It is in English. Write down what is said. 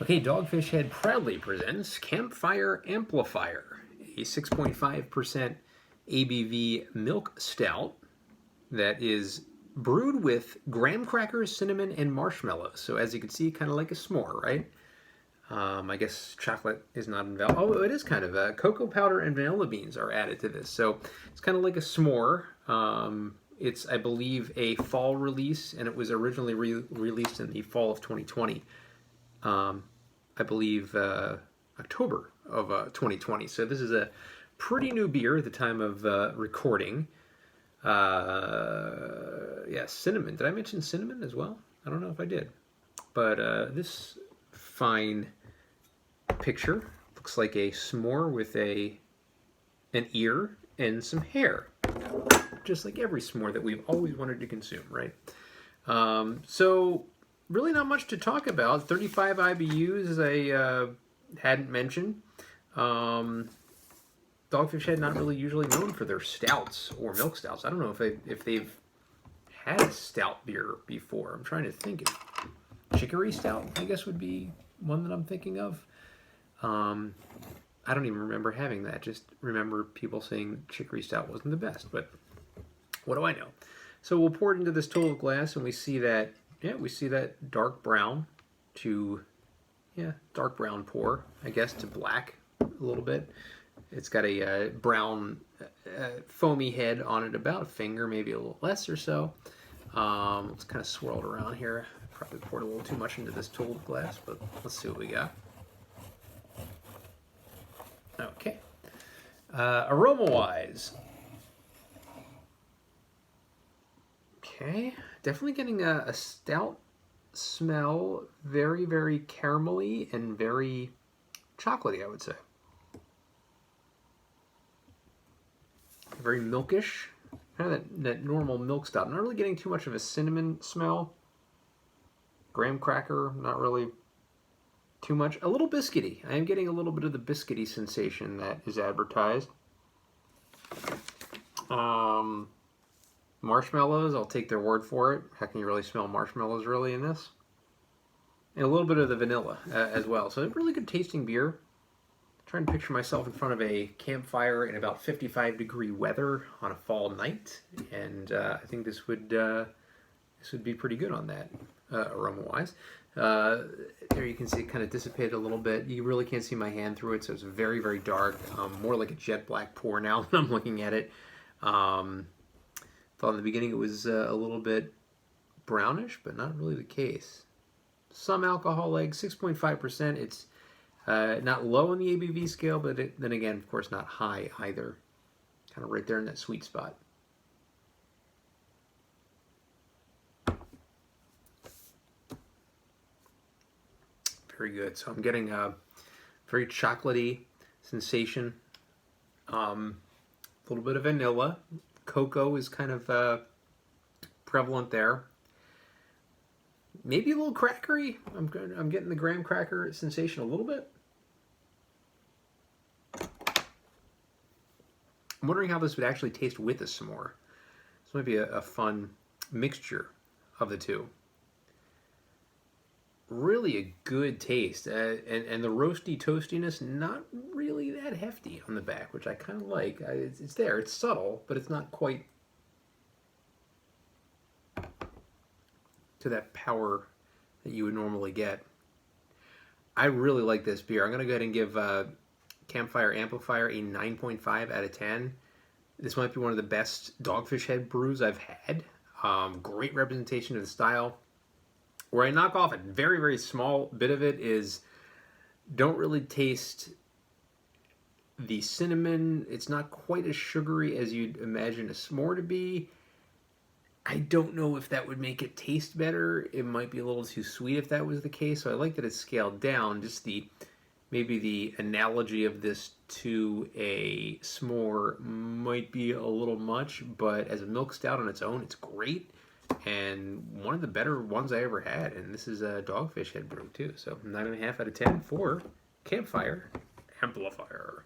Okay, Dogfish Head proudly presents Campfire Amplifier, a 6.5% ABV milk stout that is brewed with graham crackers, cinnamon, and marshmallows. So as you can see, kind of like a s'more, right? I guess chocolate is not involved. Oh, it is kind of. Cocoa powder and vanilla beans are added to this. So it's kind of like a s'more. It's, I believe, a fall release, and it was originally released in the fall of 2020. I believe October of 2020. So this is a pretty new beer at the time of recording. Yeah, cinnamon. Did I mention cinnamon as well? I don't know if I did. But this fine picture looks like a s'more with an ear and some hair. Just like every s'more that we've always wanted to consume, right? So really not much to talk about. 35 IBUs, as I hadn't mentioned. Dogfish Head not really usually known for their stouts or milk stouts. I don't know if they've had a stout beer before. I'm trying to think. Chicory stout, I guess, would be one that I'm thinking of. I don't even remember having that. Just remember people saying chicory stout wasn't the best. But what do I know? So we'll pour it into this tall glass, and we see that. Yeah, we see that dark brown to, dark brown pour, I guess, to black a little bit. It's got a brown foamy head on it, about a finger, maybe a little less or so. It's kind of swirled around here. Probably poured a little too much into this tooled glass, but let's see what we got. Okay. Aroma-wise. Okay. Definitely getting a stout smell, very, very caramelly and very chocolatey, I would say. Very milkish, kind of that normal milk stout. Not really getting too much of a cinnamon smell. Graham cracker, not really too much. A little biscuity. I am getting a little bit of the biscuity sensation that is advertised. Marshmallows, I'll take their word for it. How can you really smell marshmallows really in this? And a little bit of the vanilla as well. So a really good tasting beer. I'm trying to picture myself in front of a campfire in about 55-degree weather on a fall night, and I think this would be pretty good on that aroma-wise. There you can see it kind of dissipated a little bit. You really can't see my hand through it, so it's very, very dark. More like a jet black pour now when I'm looking at it. Thought in the beginning it was a little bit brownish, but not really the case. Some alcohol, like 6.5%. It's not low on the ABV scale, but then again, of course, not high either. Kind of right there in that sweet spot. Very good. So I'm getting a very chocolatey sensation. A little bit of vanilla. Cocoa is kind of prevalent there. Maybe a little crackery. I'm getting the graham cracker sensation a little bit. I'm wondering how this would actually taste with a s'more. This might be a fun mixture of the two. Really a good taste, and the roasty toastiness not really that hefty on the back, which I kind of like. It's there, it's subtle, but it's not quite to that power that you would normally get. I really like this beer. I'm going to go ahead and give Campfire Amplifier a 9.5 out of 10. This might be one of the best Dogfish Head brews I've had. Great representation of the style. Where I knock off a very, very small bit of it is don't really taste the cinnamon. It's not quite as sugary as you'd imagine a s'more to be. I don't know if that would make it taste better. It might be a little too sweet if that was the case. So I like that it's scaled down. Just maybe the analogy of this to a s'more might be a little much, but as a milk stout on its own, it's great. And one of the better ones I ever had, and this is a Dogfish Head brew too. So 9.5 out of 10 for Campfire Amplifier.